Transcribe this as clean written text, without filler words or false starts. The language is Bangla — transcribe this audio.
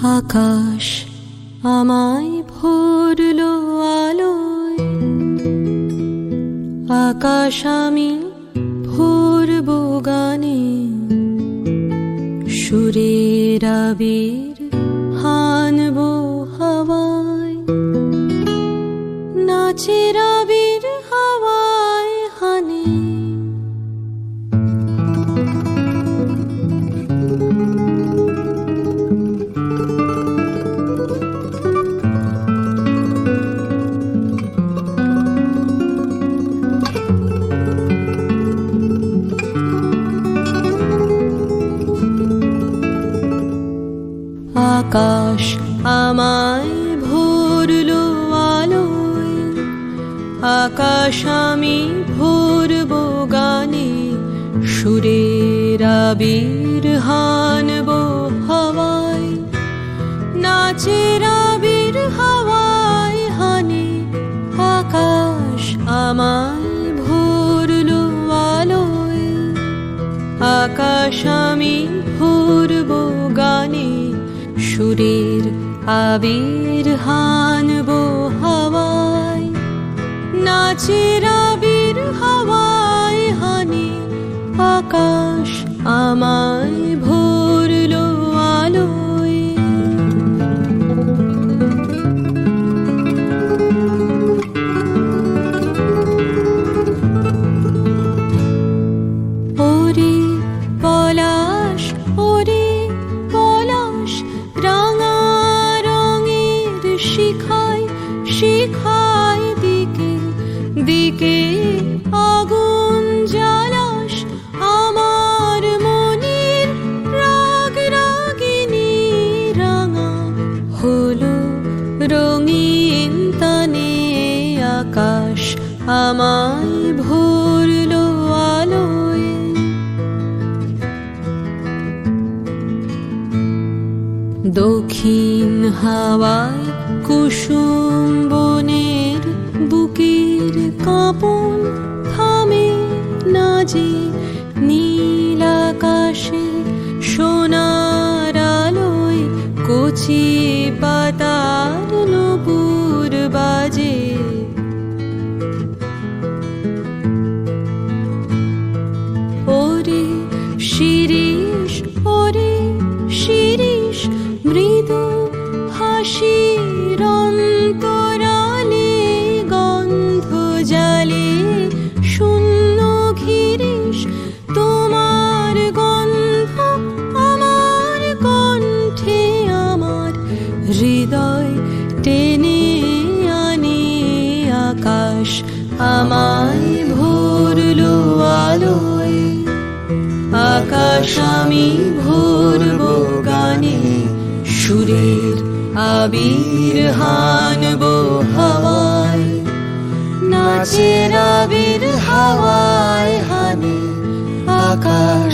আকাশ আমায় ভরলো আলোয়, আকাশ আমি ভরবো গানে, সুরের আবির হানবো হাওয়ায়, নাচের আবির হাওয়ায় হানে। আকাশ আমায় ভরলো আলোয়, আকাশ আমি ভরবো গানে, সুরের আবির হানবো হাওয়ায়, নাচের আবির হাওয়ায় হানে। আকাশ আমায় ভরলো আলোয়, আকাশ আমি ভরবো গানে, সুরের আবির হানবো হাওয়ায়, নাচের আবির হাওয়ায় হানে। আকাশ আমায় ভরলো আলোয়। ওরে পলাশ, ওরে পলাশ, রাঙা রঙের শিখায় শিখায় দিকে দিকে আগুন জ্বালাস, আমার মনের রাগ রাগিনী রাঙা হলো রঙিন তানে। আকাশ আমায় ভরলো আলোয়। দক্ষিণ হাওয়ায় কুসুম বনের বুকের কাঁপন থামে না যে, নীল আকাশে সোনার আলোয় কচি পাতার নূপুর বাজে। ওরে শিরিষ, ওরে শিরিষ, মৃদু হাসির অন্তরালে গন্ধ জালে শূন্য ঘিরিস, তোমার গন্ধ আমার কণ্ঠে আমার হৃদয় টেনে আনে। আকাশ আমায় ভরলো আলোয়, আকাশ আমি ভরবো গানে, সুরের আবির হানবো হাওয়ায়, নাচের আবির হাওয়ায় হানে। আকাশ